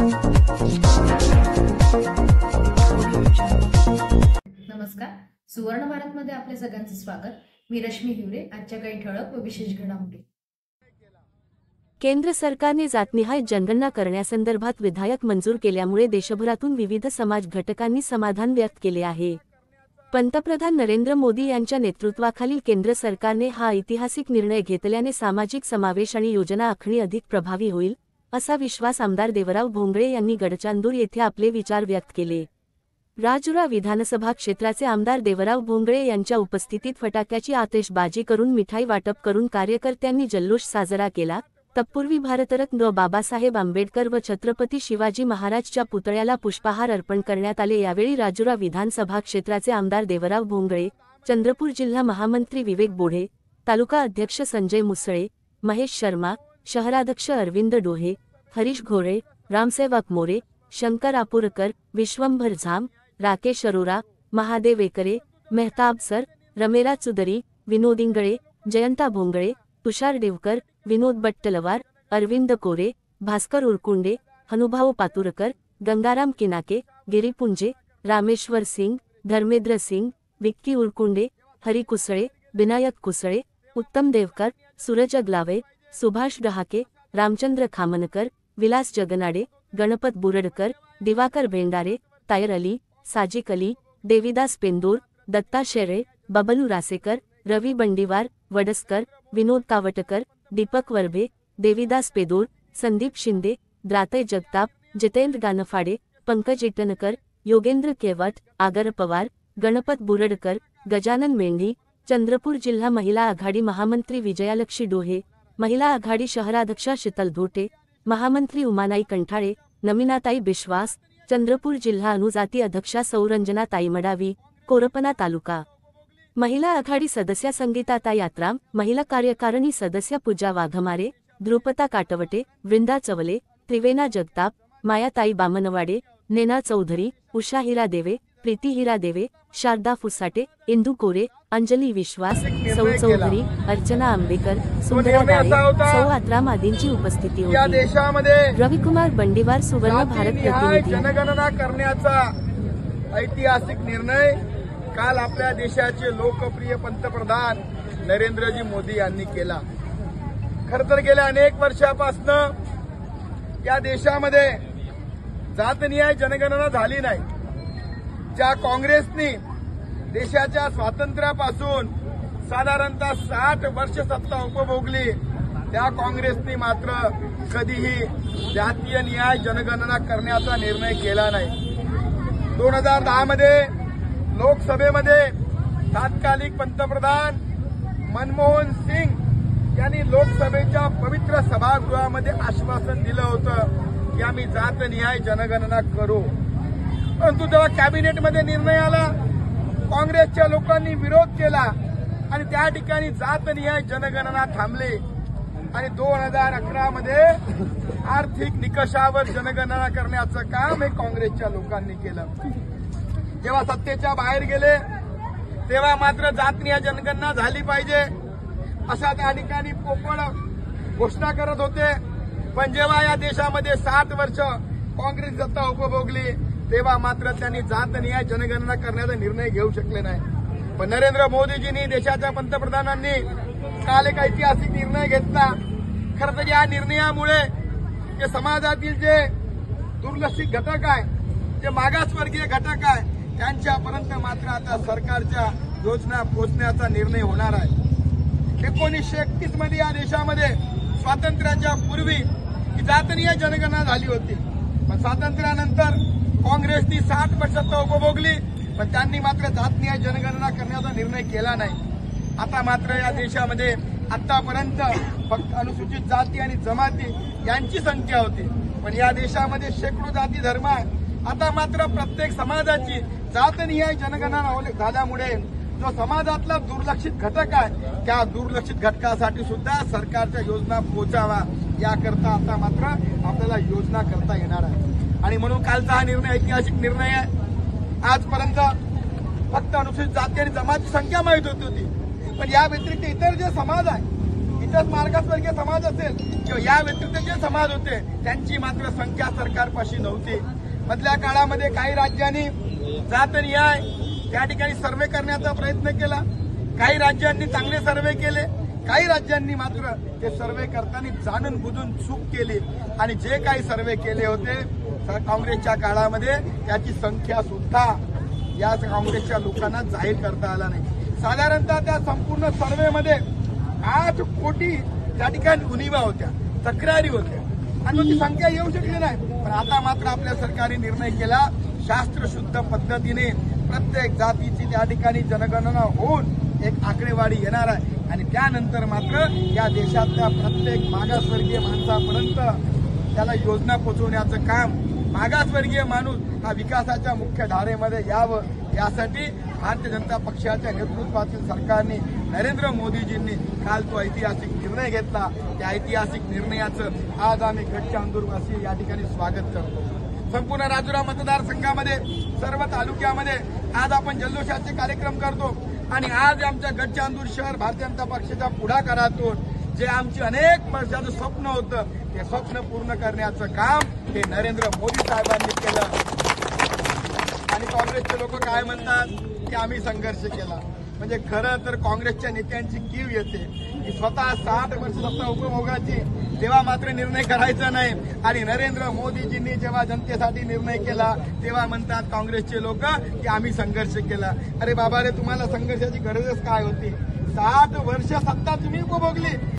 नमस्कार, सुवर्ण भारतमध्ये आपले सगळ्यांचे स्वागत। मी रश्मी हिवरे। आजच्या काही ठळक व विशेष घडामोडी। केंद्र सरकारने जातनिहाय जनगणना करण्यासंदर्भात विधेयक मंजूर केल्यामुळे देशभरातून विविध समाज घटकांनी समाधान व्यक्त केले आहे। पंतप्रधान नरेंद्र मोदी यांच्या नेतृत्वाखालील केंद्र सरकारने हा ऐतिहासिक निर्णय घेतल्याने सामाजिक समावेश आणि योजना आखणी अधिक प्रभावी होईल, असा विश्वास आमदार देवराव भोंगळे यांनी गडचांदूर येथे आपले विचार व्यक्त केले। राजुरा विधानसभा क्षेत्राचे आमदार देवराव भोंगळे यांच्या उपस्थितीत फटाक्याची आतिषबाजी करून मिठाई वाटप करून कार्यकर्त्यांनी जल्लोष साजरा केला। तत्पूर्वी भारतरत्न बाबासाहेब आंबेडकर व छत्रपती शिवाजी महाराजच्या पुतळ्याला पुष्पहार अर्पण करण्यात आले। यावेळी राजुरा विधानसभा क्षेत्राचे आमदार देवराव भोंगळे, चंद्रपूर जिल्हा महामंत्री विवेक बोढे, तालुका अध्यक्ष संजय मुसळे, महेश शर्मा, शहराध्यक्ष अरविंद डोहे, हरीश घोरे, रामसेवक मोरे, शंकर आपुरकर, विश्वंभर झाम, राकेश अरोरा, महादेव एकरे, मेहताब सर, रमेरा चुदरी, विनोद इंगळे, जयंता भोंगळे, तुषार देवकर, विनोद बट्टलवार, अरविंद कोरे, भास्कर उरकुंडे, हनुभाऊ पातुरकर, गंगाराम किनाके, गिरीपुंजे, रामेश्वर सिंग, धर्मेंद्र सिंग, विक्की उरकुंडे, हरी कुसळे, विनायक कुसळे, उत्तम देवकर, सूरज अगलावे, सुभाष डहाके, रामचंद्र खामनकर, विलास जगनाडे, गणपत बुरडकर, दिवाकर भेंडारे, तायर अली, साजिक अली, देविदास पेंदूर, दत्ता शेरे, बबलू रासेकर, रवी बंडीवार, वडसकर, विनोद कावटकर, दीपक वर्भे, देविदास पेदूर, संदीप शिंदे, द्रातय जगताप, जितेंद्र गानफाडे, पंकज इटनकर, योगेंद्र केवट, आगर पवार, गणपत बुरडकर, गजानन मेंढी, चंद्रपूर जिल्हा महिला आघाडी महामंत्री विजयालक्ष्मी डोहे, महिला आघाडी शहराध्यक्षा शीतल धोटे, महामंत्री उमानाई कंठाळे, नमिनाताई बिश्वास, चंद्रपूर जिल्हा अनुजाती अध्यक्षा सौरंजनाताई मडावी, कोरपना तालुका महिला आघाडी सदस्य संगीताताई यात्राम, महिला कार्यकारिणी सदस्य पूजा वाघमारे, ध्रुपता काटवटे, वृंदा चवले, त्रिवेणा जगताप, मायाताई बामनवाडे, नेना चौधरी, उषा हिरा देवे, प्रीती हिरा देवे, शारदा फुसाटे, इंदू कोरे, अंजली विश्वास, सौ चौधरी, अर्चना आंबेकर, सुंदरा गाळे, सौ आत्राम आदींची उपस्थिती होती। या देशामध्ये रविकुमार बंडीवार, सुवर्ण भारत प्रतिनिधी। जनगणना करण्याचा ऐतिहासिक निर्णय काल आपल्या देशाचे लोकप्रिय पंतप्रधान नरेंद्रजी मोदी यांनी केला। खरं तर गेल्या अनेक वर्षापासून या देशामध्ये जातनिहाय जनगणना झाली नाही। ज्या काँग्रेसने देशाच्या स्वातंत्र्यापासून साधारणतः 60 वर्ष सत्ता उपभोगली, त्या काँग्रेसने मात्र कधीही जातीय न्याय जनगणना करण्याचा निर्णय केला नाही। 2010 मध्ये लोकसभेमध्ये तात्कालिक पंतप्रधान मनमोहन सिंग यांनी लोकसभेच्या पवित्र सभागृहामध्ये आश्वासन दिलं होतं की आम्ही जातनिहाय जनगणना करू। परंतु जेव्हा कॅबिनेटमध्ये निर्णय आला, काँग्रेसच्या लोकांनी विरोध केला आणि त्या ठिकाणी जातनिहाय जनगणना थांबली आणि 2011 मध्ये आर्थिक निकषावर जनगणना करण्याचं काम हे काँग्रेसच्या लोकांनी केलं। जेव्हा सत्तेच्या बाहेर गेले तेव्हा मात्र जातनिहाय जनगणना झाली पाहिजे अशा त्या ठिकाणी पोकळ घोषणा करत होते। पण जेव्हा या देशामध्ये 60 वर्ष काँग्रेस सत्ता उपभोगली तेव्हा मात्र त्यांनी जातनिहाय जनगणना करण्याचा निर्णय घेऊ शकले नाही। पण नरेंद्र मोदीजींनी, देशाच्या पंतप्रधानांनी काल एक ऐतिहासिक निर्णय घेतला। खरं तर या निर्णयामुळे जे समाजातील जे दुर्लक्षित घटक आहे, जे मागासवर्गीय घटक आहे, त्यांच्यापर्यंत मात्र आता सरकारच्या योजना पोहोचण्याचा निर्णय होणार आहे। 1931 मध्ये या देशामध्ये स्वातंत्र्याच्या पूर्वी ही जातनिहाय जनगणना झाली होती। पण स्वातंत्र्यानंतर काँग्रेसनी 60 वर्ष सत्ता उपभोगली, पण त्यांनी मात्र जातनिहाय जनगणना करण्याचा निर्णय केला नाही। आता मात्र या देशामध्ये आतापर्यंत फक्त अनुसूचित जाती आणि जमाती यांची संख्या होती, पण या देशामध्ये शेकडो जाती धर्म आहे। आता मात्र प्रत्येक समाजाची जातनिहाय जनगणना झाल्यामुळे जो समाजातला दुर्लक्षित घटक आहे, त्या दुर्लक्षित घटकासाठी सुद्धा सरकारच्या योजना पोहोचावा याकरता आता मात्र आपल्याला योजना करता येणार आहे। आणि म्हणून कालचा हा निर्णय ऐतिहासिक निर्णय आहे। आजपर्यंत फक्त अनुसूचित जाती आणि जमातीची संख्या माहित होती, पण या व्यतिरिक्त इतर जे समाज आहे, इतर मागासवर्गीय समाज असेल किंवा या व्यतिरिक्त जे समाज होते त्यांची मात्र संख्या सरकारपाशी नव्हती. मधल्या काळामध्ये काही राज्यांनी जात न्याय त्या ठिकाणी सर्व्हे करण्याचा प्रयत्न केला. काही राज्यांनी चांगले सर्व्हे केले, काही राज्यांनी मात्र ते सर्व्हे करताना जाणून बुजून चूक केली आणि जे काही सर्व्हे केले होते काँग्रेसच्या काळामध्ये त्याची संख्या सुद्धा या काँग्रेसच्या लोकांना जाहीर करता आला नाही. साधारणतः त्या संपूर्ण सर्व्हेमध्ये 8 कोटी त्या ठिकाणी उणिवा होत्या, तक्रारी होत्या आणि ती संख्या येऊ शकली नाही. पण आता मात्र आपल्या सरकारने निर्णय केला, शास्त्रशुद्ध पद्धतीने प्रत्येक जातीची त्या ठिकाणी जनगणना होऊन एक आकडेवारी येणार आहे आणि त्यानंतर मात्र या देशातल्या प्रत्येक मागासवर्गीय माणसापर्यंत त्याला योजना पोहोचवण्याचं काम, मागासवर्गीय माणूस हा विकासाच्या मुख्य धारेमध्ये यावं यासाठी भारतीय जनता पक्षाच्या नेतृत्वातील सरकारने नरेंद्र मोदीजींनी काल तो ऐतिहासिक निर्णय घेतला. त्या ऐतिहासिक निर्णयाचं आज आम्ही गडचिरोलीवासी या ठिकाणी स्वागत करतो. संपूर्ण राजुरा मतदारसंघामध्ये सर्व तालुक्यामध्ये आज आपण जल्लोषाचे कार्यक्रम करतो आणि आज आमच्या गडचिरोली शहर भारतीय जनता पक्षाच्या पुढाकारातून जे आमचे अनेक वर्षाचं स्वप्न होतं ते स्वप्न पूर्ण करण्याचं काम हे नरेंद्र मोदी साहेबांनी केलं. आणि काँग्रेसचे लोक काय म्हणतात की आम्ही संघर्ष केला. म्हणजे खरं तर काँग्रेसच्या नेत्यांची कीव येते की स्वतः 60 वर्ष सत्ता उपभोगाची तेव्हा मात्र निर्णय करायचा नाही आणि नरेंद्र मोदीजींनी जेव्हा जनतेसाठी निर्णय केला तेव्हा म्हणतात काँग्रेसचे लोक की आम्ही संघर्ष केला. अरे बाबा रे, तुम्हाला संघर्षाची गरजच काय होती? 60 वर्ष सत्ता तुम्ही उपभोगली.